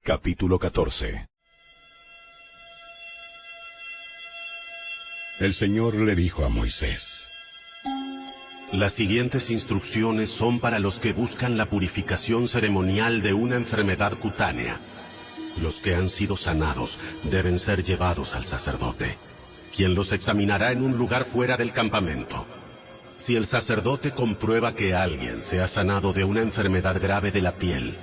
Capítulo 14. El Señor le dijo a Moisés: Las siguientes instrucciones son para los que buscan la purificación ceremonial de una enfermedad cutánea. Los que han sido sanados deben ser llevados al sacerdote, quien los examinará en un lugar fuera del campamento. Si el sacerdote comprueba que alguien se ha sanado de una enfermedad grave de la piel,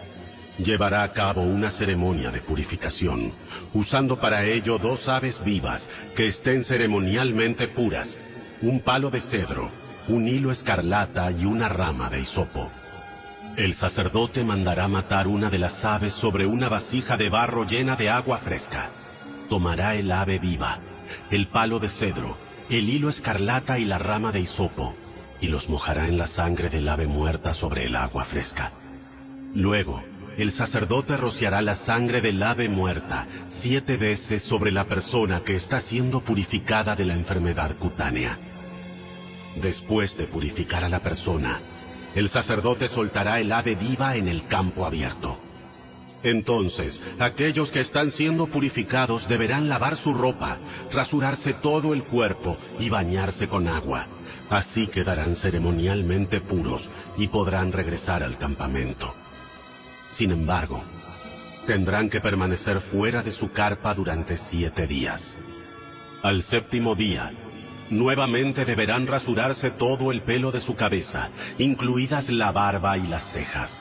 llevará a cabo una ceremonia de purificación, usando para ello 2 aves vivas que estén ceremonialmente puras, un palo de cedro, un hilo escarlata y una rama de hisopo. El sacerdote mandará matar una de las aves sobre una vasija de barro llena de agua fresca. Tomará el ave viva, el palo de cedro, el hilo escarlata y la rama de hisopo, y los mojará en la sangre del ave muerta sobre el agua fresca. Luego, el sacerdote rociará la sangre del ave muerta 7 veces sobre la persona que está siendo purificada de la enfermedad cutánea. Después de purificar a la persona, el sacerdote soltará el ave viva en el campo abierto. Entonces, aquellos que están siendo purificados deberán lavar su ropa, rasurarse todo el cuerpo y bañarse con agua. Así quedarán ceremonialmente puros y podrán regresar al campamento. Sin embargo, tendrán que permanecer fuera de su carpa durante 7 días. Al 7º día, nuevamente deberán rasurarse todo el pelo de su cabeza, incluidas la barba y las cejas.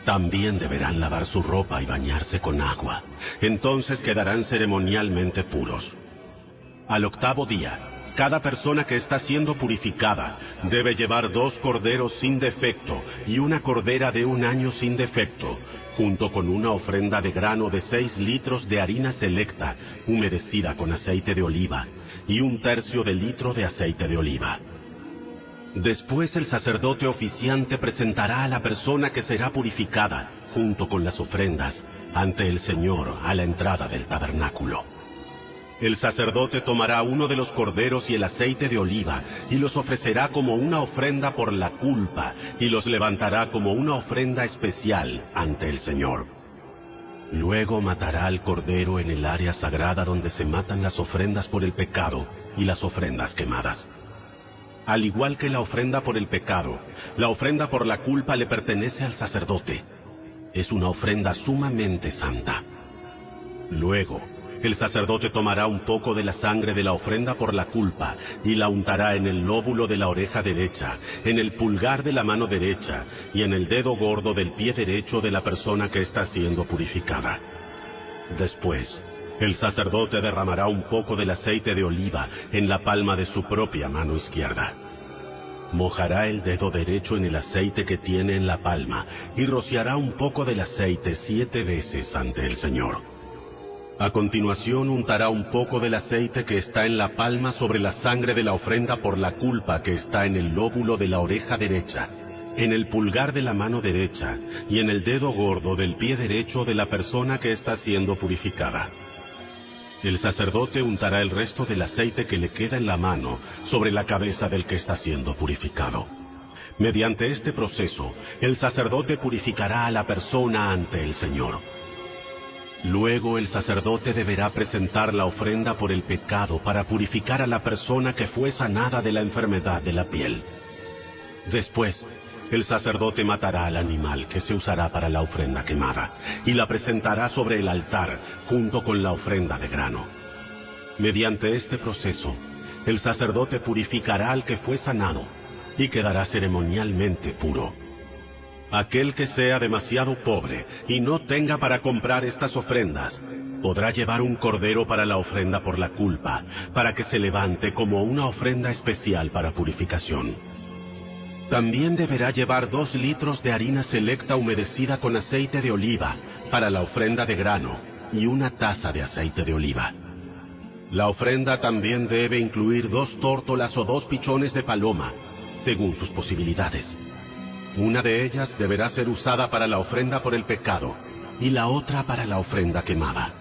También deberán lavar su ropa y bañarse con agua. Entonces quedarán ceremonialmente puros. Al 8º día, cada persona que está siendo purificada debe llevar 2 corderos sin defecto y una cordera de 1 año sin defecto, junto con una ofrenda de grano de 6 litros de harina selecta, humedecida con aceite de oliva, y 1/3 de litro de aceite de oliva. Después el sacerdote oficiante presentará a la persona que será purificada, junto con las ofrendas, ante el Señor a la entrada del tabernáculo. El sacerdote tomará uno de los corderos y el aceite de oliva, y los ofrecerá como una ofrenda por la culpa, y los levantará como una ofrenda especial ante el Señor. Luego matará al cordero en el área sagrada donde se matan las ofrendas por el pecado y las ofrendas quemadas. Al igual que la ofrenda por el pecado, la ofrenda por la culpa le pertenece al sacerdote. Es una ofrenda sumamente santa. Luego, el sacerdote tomará un poco de la sangre de la ofrenda por la culpa y la untará en el lóbulo de la oreja derecha, en el pulgar de la mano derecha y en el dedo gordo del pie derecho de la persona que está siendo purificada. Después, el sacerdote derramará un poco del aceite de oliva en la palma de su propia mano izquierda. Mojará el dedo derecho en el aceite que tiene en la palma y rociará un poco del aceite 7 veces ante el Señor. A continuación untará un poco del aceite que está en la palma sobre la sangre de la ofrenda por la culpa que está en el lóbulo de la oreja derecha, en el pulgar de la mano derecha y en el dedo gordo del pie derecho de la persona que está siendo purificada. El sacerdote untará el resto del aceite que le queda en la mano sobre la cabeza del que está siendo purificado. Mediante este proceso, el sacerdote purificará a la persona ante el Señor. Luego el sacerdote deberá presentar la ofrenda por el pecado para purificar a la persona que fue sanada de la enfermedad de la piel. Después, el sacerdote matará al animal que se usará para la ofrenda quemada y la presentará sobre el altar junto con la ofrenda de grano. Mediante este proceso, el sacerdote purificará al que fue sanado y quedará ceremonialmente puro. Aquel que sea demasiado pobre y no tenga para comprar estas ofrendas, podrá llevar un cordero para la ofrenda por la culpa, para que se levante como una ofrenda especial para purificación. También deberá llevar 2 litros de harina selecta humedecida con aceite de oliva para la ofrenda de grano y 1 taza de aceite de oliva. La ofrenda también debe incluir 2 tórtolas o 2 pichones de paloma, según sus posibilidades. Una de ellas deberá ser usada para la ofrenda por el pecado y la otra para la ofrenda quemada.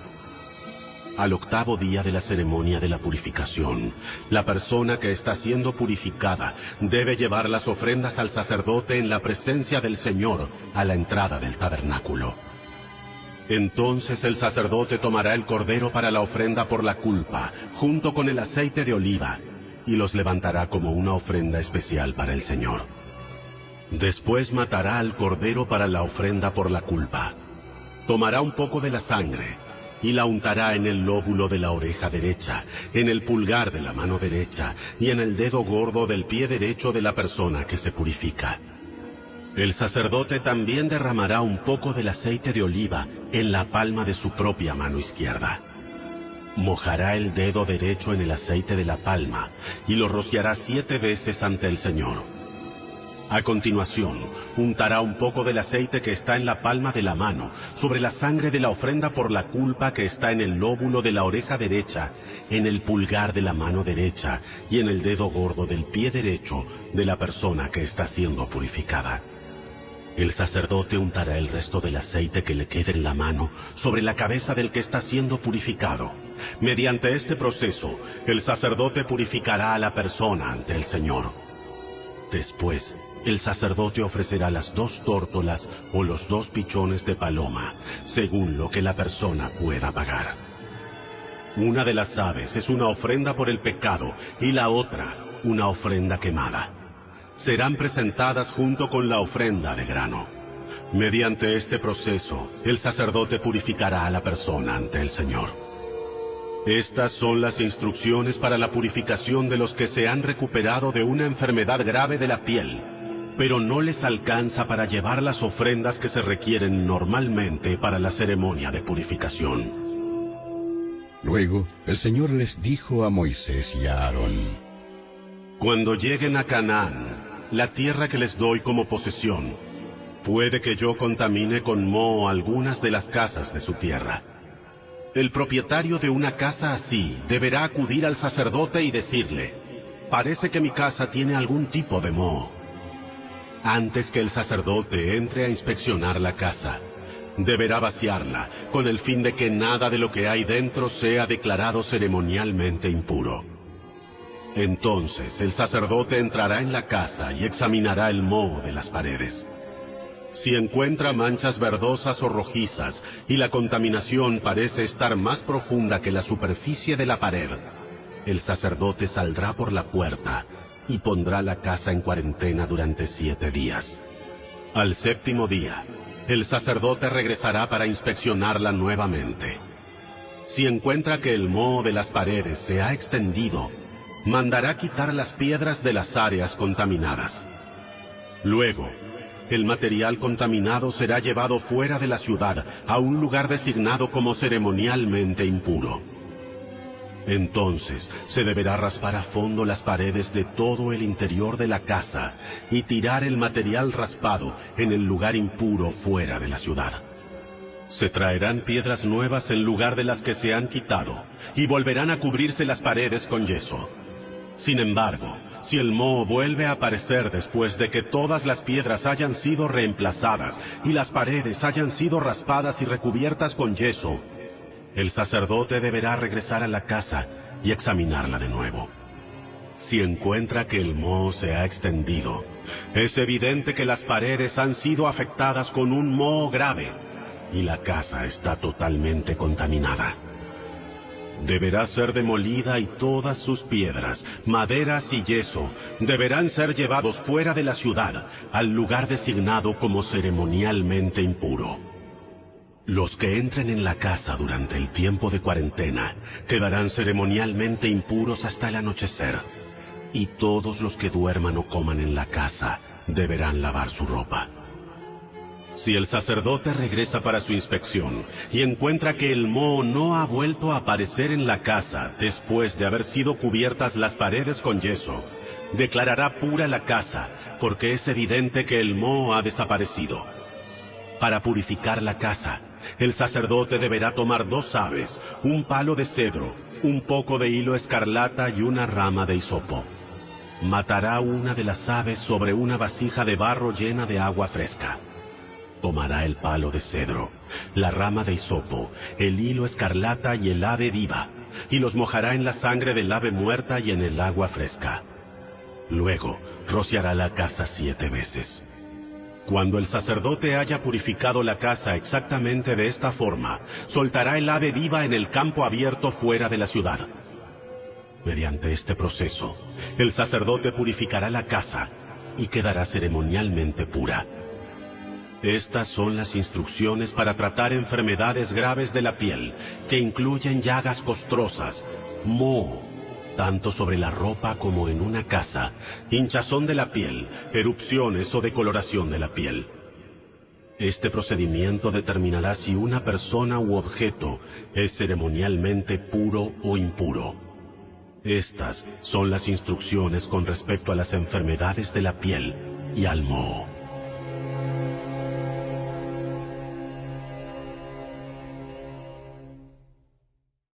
Al 8º día de la ceremonia de la purificación, la persona que está siendo purificada debe llevar las ofrendas al sacerdote en la presencia del Señor a la entrada del tabernáculo. Entonces el sacerdote tomará el cordero para la ofrenda por la culpa, junto con el aceite de oliva, y los levantará como una ofrenda especial para el Señor. Después matará al cordero para la ofrenda por la culpa. Tomará un poco de la sangre, y la untará en el lóbulo de la oreja derecha, en el pulgar de la mano derecha, y en el dedo gordo del pie derecho de la persona que se purifica. El sacerdote también derramará un poco del aceite de oliva en la palma de su propia mano izquierda. Mojará el dedo derecho en el aceite de la palma y lo rociará 7 veces ante el Señor. A continuación, untará un poco del aceite que está en la palma de la mano sobre la sangre de la ofrenda por la culpa que está en el lóbulo de la oreja derecha, en el pulgar de la mano derecha y en el dedo gordo del pie derecho de la persona que está siendo purificada. El sacerdote untará el resto del aceite que le quede en la mano sobre la cabeza del que está siendo purificado. Mediante este proceso, el sacerdote purificará a la persona ante el Señor. Después, el sacerdote ofrecerá las 2 tórtolas o los 2 pichones de paloma, según lo que la persona pueda pagar. Una de las aves es una ofrenda por el pecado y la otra una ofrenda quemada. Serán presentadas junto con la ofrenda de grano. Mediante este proceso, el sacerdote purificará a la persona ante el Señor. Estas son las instrucciones para la purificación de los que se han recuperado de una enfermedad grave de la piel, pero no les alcanza para llevar las ofrendas que se requieren normalmente para la ceremonia de purificación. Luego, el Señor les dijo a Moisés y a Aarón: Cuando lleguen a Canaán, la tierra que les doy como posesión, puede que yo contamine con moho algunas de las casas de su tierra. El propietario de una casa así deberá acudir al sacerdote y decirle: parece que mi casa tiene algún tipo de moho. Antes que el sacerdote entre a inspeccionar la casa, deberá vaciarla con el fin de que nada de lo que hay dentro sea declarado ceremonialmente impuro. Entonces el sacerdote entrará en la casa y examinará el moho de las paredes. Si encuentra manchas verdosas o rojizas y la contaminación parece estar más profunda que la superficie de la pared, el sacerdote saldrá por la puerta y pondrá la casa en cuarentena durante 7 días. Al 7º día, el sacerdote regresará para inspeccionarla nuevamente. Si encuentra que el moho de las paredes se ha extendido, mandará quitar las piedras de las áreas contaminadas. Luego, el material contaminado será llevado fuera de la ciudad a un lugar designado como ceremonialmente impuro. Entonces se deberá raspar a fondo las paredes de todo el interior de la casa y tirar el material raspado en el lugar impuro fuera de la ciudad. Se traerán piedras nuevas en lugar de las que se han quitado y volverán a cubrirse las paredes con yeso. Sin embargo, si el moho vuelve a aparecer después de que todas las piedras hayan sido reemplazadas y las paredes hayan sido raspadas y recubiertas con yeso, el sacerdote deberá regresar a la casa y examinarla de nuevo. Si encuentra que el moho se ha extendido, es evidente que las paredes han sido afectadas con un moho grave y la casa está totalmente contaminada. Deberá ser demolida y todas sus piedras, maderas y yeso deberán ser llevados fuera de la ciudad, al lugar designado como ceremonialmente impuro. Los que entren en la casa durante el tiempo de cuarentena quedarán ceremonialmente impuros hasta el anochecer, y todos los que duerman o coman en la casa deberán lavar su ropa. Si el sacerdote regresa para su inspección y encuentra que el moho no ha vuelto a aparecer en la casa después de haber sido cubiertas las paredes con yeso, declarará pura la casa, porque es evidente que el moho ha desaparecido. Para purificar la casa, el sacerdote deberá tomar 2 aves, un palo de cedro, un poco de hilo escarlata y una rama de hisopo. Matará una de las aves sobre una vasija de barro llena de agua fresca. Tomará el palo de cedro, la rama de hisopo, el hilo escarlata y el ave viva, y los mojará en la sangre del ave muerta y en el agua fresca. Luego rociará la casa 7 veces. Cuando el sacerdote haya purificado la casa exactamente de esta forma, soltará el ave viva en el campo abierto fuera de la ciudad. Mediante este proceso, el sacerdote purificará la casa y quedará ceremonialmente pura. Estas son las instrucciones para tratar enfermedades graves de la piel, que incluyen llagas costrosas, moho, tanto sobre la ropa como en una casa, hinchazón de la piel, erupciones o decoloración de la piel. Este procedimiento determinará si una persona u objeto es ceremonialmente puro o impuro. Estas son las instrucciones con respecto a las enfermedades de la piel y al moho.